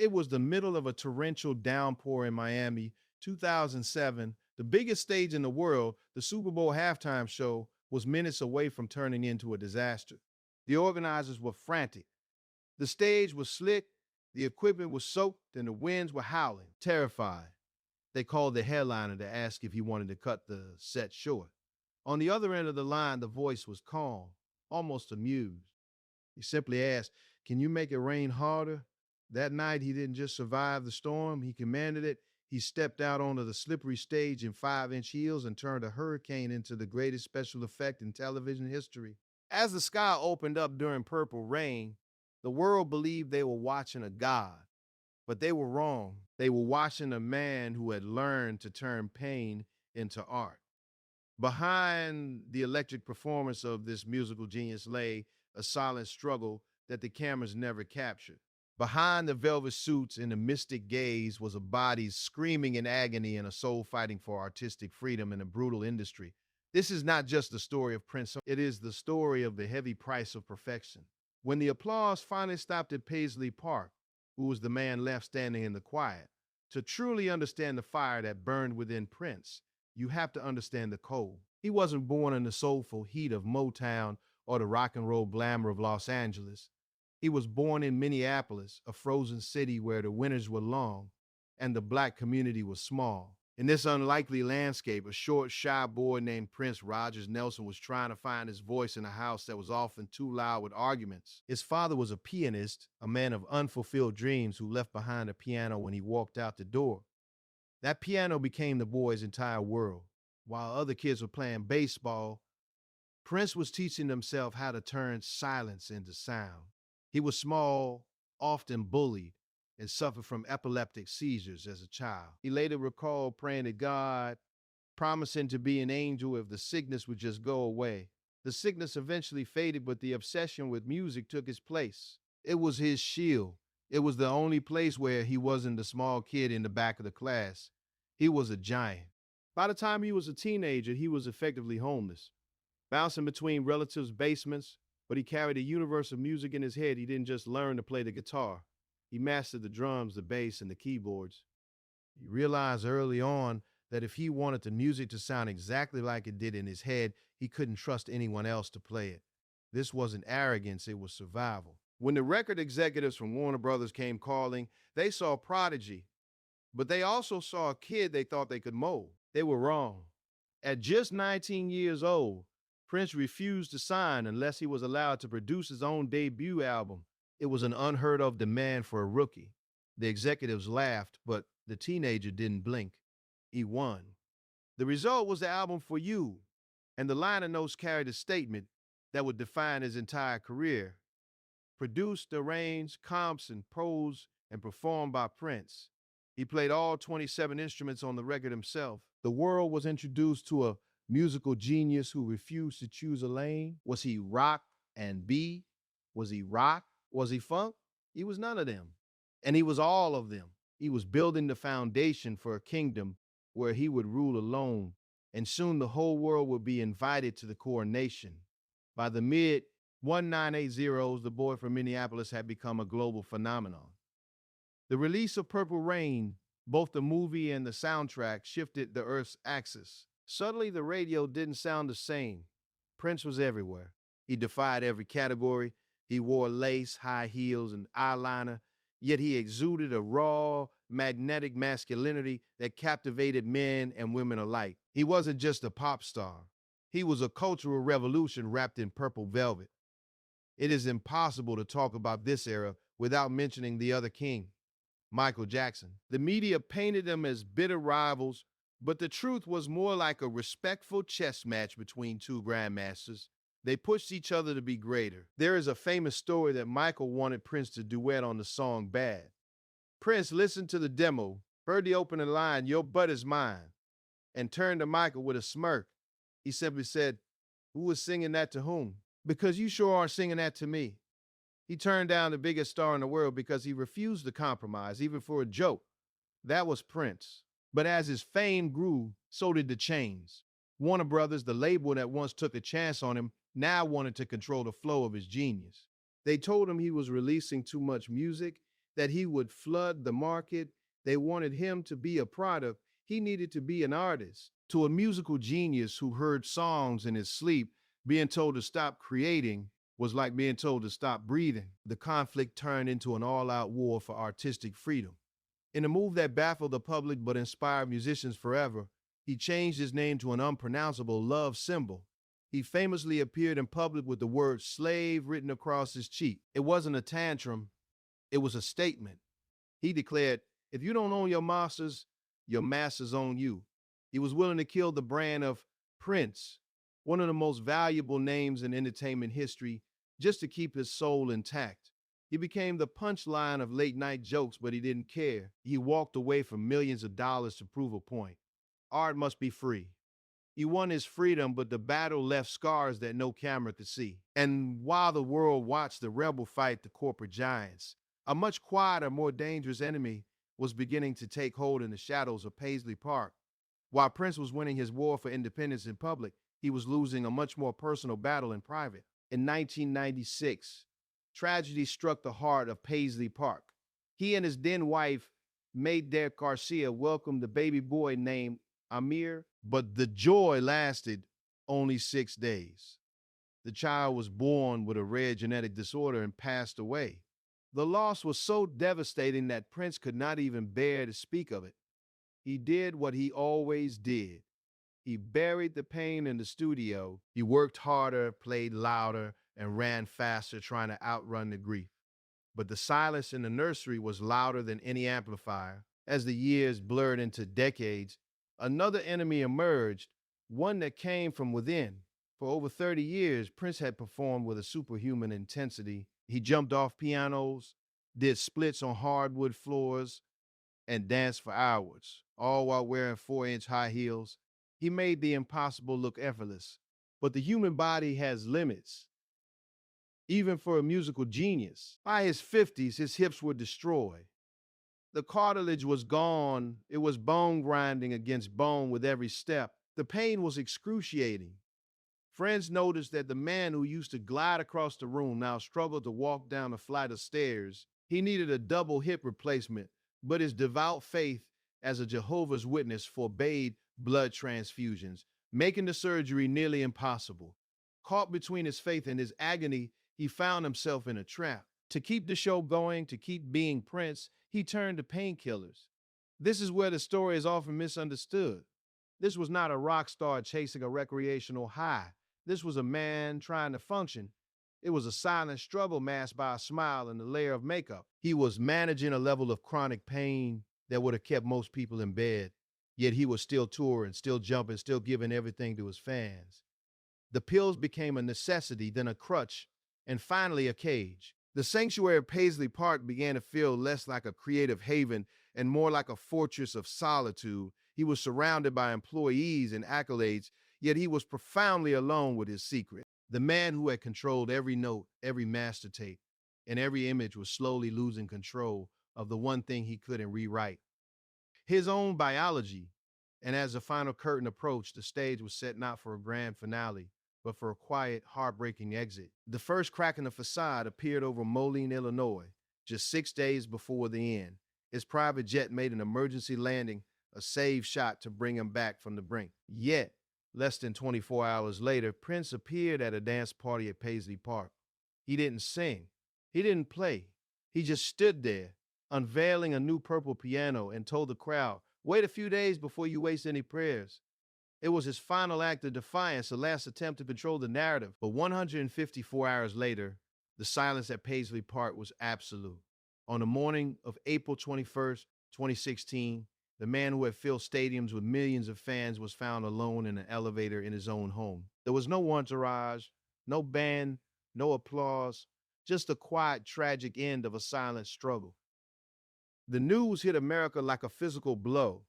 It was the middle of a torrential downpour in Miami, 2007. The biggest stage in the world, the Super Bowl halftime show, was minutes away from turning into a disaster. The organizers were frantic. The stage was slick, the equipment was soaked, and the winds were howling. Terrified, they called the headliner to ask if he wanted to cut the set short. On the other end of the line, the voice was calm, almost amused. He simply asked, "Can you make it rain harder?" That night, he didn't just survive the storm, he commanded it. He stepped out onto the slippery stage in 5-inch heels and turned a hurricane into the greatest special effect in television history. As the sky opened up during Purple Rain, the world believed they were watching a god, but they were wrong. They were watching a man who had learned to turn pain into art. Behind the electric performance of this musical genius lay a silent struggle that the cameras never captured. Behind the velvet suits and the mystic gaze was a body screaming in agony and a soul fighting for artistic freedom in a brutal industry. This is not just the story of Prince, it is the story of the heavy price of perfection. When the applause finally stopped at Paisley Park, who was the man left standing in the quiet, to truly understand the fire that burned within Prince, you have to understand the cold. He wasn't born in the soulful heat of Motown or the rock and roll glamour of Los Angeles. He was born in Minneapolis, a frozen city where the winters were long and the black community was small. In this unlikely landscape, a short, shy boy named Prince Rogers Nelson was trying to find his voice in a house that was often too loud with arguments. His father was a pianist, a man of unfulfilled dreams who left behind a piano when he walked out the door. That piano became the boy's entire world. While other kids were playing baseball, Prince was teaching himself how to turn silence into sound. He was small, often bullied, and suffered from epileptic seizures as a child. He later recalled praying to God, promising to be an angel if the sickness would just go away. The sickness eventually faded, but the obsession with music took its place. It was his shield. It was the only place where he wasn't the small kid in the back of the class. He was a giant. By the time he was a teenager, he was effectively homeless, bouncing between relatives' basements, but he carried a universe of music in his head. He didn't just learn to play the guitar. He mastered the drums, the bass, and the keyboards. He realized early on that if he wanted the music to sound exactly like it did in his head, he couldn't trust anyone else to play it. This wasn't arrogance, it was survival. When the record executives from Warner Brothers came calling, they saw Prodigy, but they also saw a kid they thought they could mold. They were wrong. At just 19 years old, Prince refused to sign unless he was allowed to produce his own debut album. It was an unheard of demand for a rookie. The executives laughed, but the teenager didn't blink. He won. The result was the album For You, and the liner notes carried a statement that would define his entire career. Produced, arranged, comps, and prose, and performed by Prince. He played all 27 instruments on the record himself. The world was introduced to a musical genius who refused to choose a lane. Was he rock and B? Was he rock? Was he funk? He was none of them. And he was all of them. He was building the foundation for a kingdom where he would rule alone, and soon the whole world would be invited to the coronation. By the mid-1980s, the boy from Minneapolis had become a global phenomenon. The release of Purple Rain, both the movie and the soundtrack, shifted the Earth's axis. Suddenly, the radio didn't sound the same. Prince was everywhere. He defied every category. He wore lace, high heels, and eyeliner, yet he exuded a raw, magnetic masculinity that captivated men and women alike. He wasn't just a pop star. He was a cultural revolution wrapped in purple velvet. It is impossible to talk about this era without mentioning the other king, Michael Jackson. The media painted them as bitter rivals, but the truth was more like a respectful chess match between two grandmasters. They pushed each other to be greater. There is a famous story that Michael wanted Prince to duet on the song Bad. Prince listened to the demo, heard the opening line, "Your butt is mine," and turned to Michael with a smirk. He simply said, "Who was singing that to whom? Because you sure aren't singing that to me." He turned down the biggest star in the world because he refused to compromise, even for a joke. That was Prince. But as his fame grew, so did the chains. Warner Brothers, the label that once took a chance on him, now wanted to control the flow of his genius. They told him he was releasing too much music that he would flood the market. They wanted him to be a product. He needed to be an artist. To a musical genius who heard songs in his sleep, being told to stop creating was like being told to stop breathing. The conflict turned into an all out war for artistic freedom. In a move that baffled the public but inspired musicians forever, he changed his name to an unpronounceable love symbol. He famously appeared in public with the word slave written across his cheek. It wasn't a tantrum, it was a statement. He declared, if you don't own your masters own you. He was willing to kill the brand of Prince, one of the most valuable names in entertainment history, just to keep his soul intact. He became the punchline of late night jokes, but he didn't care. He walked away from millions of dollars to prove a point. Art must be free. He won his freedom, but the battle left scars that no camera could see. And while the world watched the rebel fight the corporate giants, a much quieter, more dangerous enemy was beginning to take hold in the shadows of Paisley Park. While Prince was winning his war for independence in public, he was losing a much more personal battle in private. In 1996, tragedy struck the heart of Paisley Park. He and his then wife, Mayder Garcia, welcomed the baby boy named Amir, but the joy lasted only 6 days. The child was born with a rare genetic disorder and passed away. The loss was so devastating that Prince could not even bear to speak of it. He did what he always did. He buried the pain in the studio. He worked harder, played louder, and ran faster, trying to outrun the grief. But the silence in the nursery was louder than any amplifier. As the years blurred into decades, another enemy emerged, one that came from within. For over 30 years, Prince had performed with a superhuman intensity. He jumped off pianos, did splits on hardwood floors, and danced for hours, all while wearing 4-inch high heels. He made the impossible look effortless. But the human body has limits, even for a musical genius. By his 50s, his hips were destroyed. The cartilage was gone. It was bone grinding against bone with every step. The pain was excruciating. Friends noticed that the man who used to glide across the room now struggled to walk down a flight of stairs. He needed a double hip replacement, but his devout faith as a Jehovah's Witness forbade blood transfusions, making the surgery nearly impossible. Caught between his faith and his agony, he found himself in a trap. To keep the show going, to keep being Prince, he turned to painkillers. This is where the story is often misunderstood. This was not a rock star chasing a recreational high. This was a man trying to function. It was a silent struggle masked by a smile and a layer of makeup. He was managing a level of chronic pain that would have kept most people in bed. Yet he was still touring, still jumping, still giving everything to his fans. The pills became a necessity, then a crutch, and finally a cage. The sanctuary of Paisley Park began to feel less like a creative haven and more like a fortress of solitude. He was surrounded by employees and accolades, yet he was profoundly alone with his secret. The man who had controlled every note, every master tape, and every image was slowly losing control of the one thing he couldn't rewrite, his own biology. And as the final curtain approached, the stage was set not for a grand finale, but for a quiet, heartbreaking exit. The first crack in the facade appeared over Moline, Illinois, just 6 days before the end. His private jet made an emergency landing, a save shot to bring him back from the brink. Yet, less than 24 hours later, Prince appeared at a dance party at Paisley Park. He didn't sing. He didn't play. He just stood there, unveiling a new purple piano, and told the crowd, "Wait a few days before you waste any prayers." It was his final act of defiance, the last attempt to control the narrative. But 154 hours later, the silence at Paisley Park was absolute. On the morning of April 21st, 2016, the man who had filled stadiums with millions of fans was found alone in an elevator in his own home. There was no entourage, no band, no applause, just the quiet, tragic end of a silent struggle. The news hit America like a physical blow.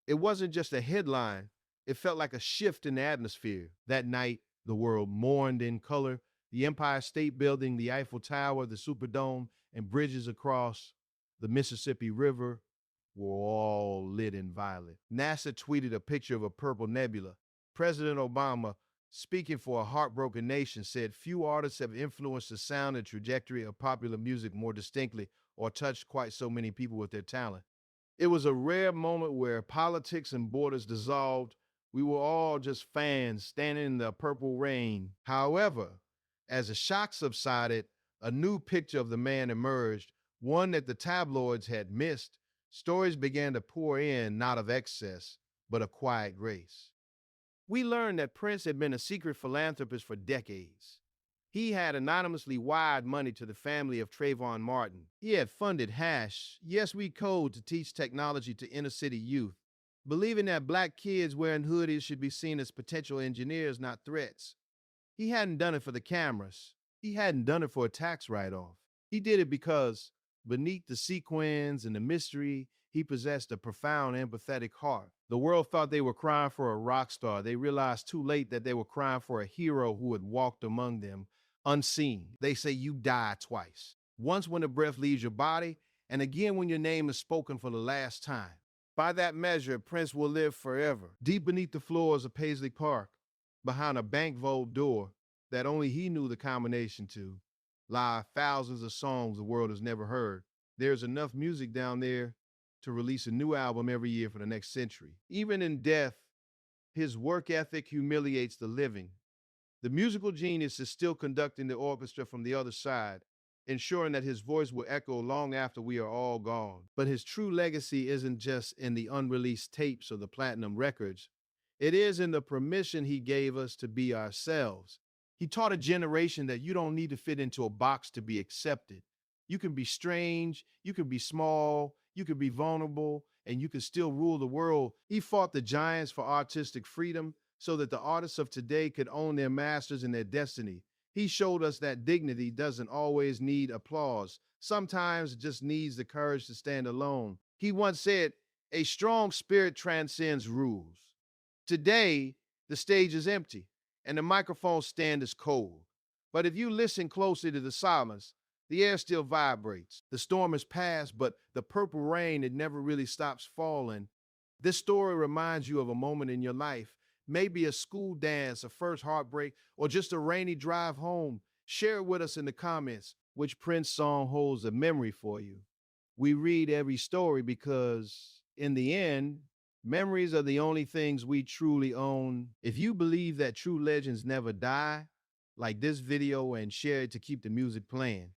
It wasn't just a headline. It felt like a shift in the atmosphere. That night, the world mourned in color. The Empire State Building, the Eiffel Tower, the Superdome, and bridges across the Mississippi River were all lit in violet. NASA tweeted a picture of a purple nebula. President Obama, speaking for a heartbroken nation, said few artists have influenced the sound and trajectory of popular music more distinctly. or touched quite so many people with their talent. It was a rare moment where politics and borders dissolved. We were all just fans standing in the purple rain. However, as the shock subsided, a new picture of the man emerged, one that the tabloids had missed. Stories began to pour in, not of excess, but of quiet grace. We learned that Prince had been a secret philanthropist for decades. He had anonymously wired money to the family of Trayvon Martin. He had funded Hash, Yes We Code, to teach technology to inner city youth, believing that black kids wearing hoodies should be seen as potential engineers, not threats. He hadn't done it for the cameras. He hadn't done it for a tax write-off. He did it because beneath the sequins and the mystery, he possessed a profound empathetic heart. The world thought they were crying for a rock star. They realized too late that they were crying for a hero who had walked among them unseen. They say you die twice. Once when the breath leaves your body, and again when your name is spoken for the last time. By that measure, Prince will live forever, deep beneath the floors of Paisley Park, behind a bank vault door that only he knew the combination to, lie thousands of songs the world has never heard. There's enough music down there to release a new album every year for the next century. Even in death, his work ethic humiliates the living. The musical genius is still conducting the orchestra from the other side, ensuring that his voice will echo long after we are all gone. But his true legacy isn't just in the unreleased tapes or the platinum records. It is in the permission he gave us to be ourselves. He taught a generation that you don't need to fit into a box to be accepted. You can be strange, you can be small, you can be vulnerable, and you can still rule the world. He fought the giants for artistic freedom so that the artists of today could own their masters and their destiny. He showed us that dignity doesn't always need applause. Sometimes it just needs the courage to stand alone. He once said, "A strong spirit transcends rules." Today, the stage is empty and the microphone stand is cold. But if you listen closely to the silence, the air still vibrates. The storm has passed, but the purple rain, it never really stops falling. This story reminds you of a moment in your life, maybe a school dance, a first heartbreak, or just a rainy drive home. Share it with us in the comments which Prince song holds a memory for you. We read every story because, in the end, memories are the only things we truly own. If you believe that true legends never die, like this video and share it to keep the music playing.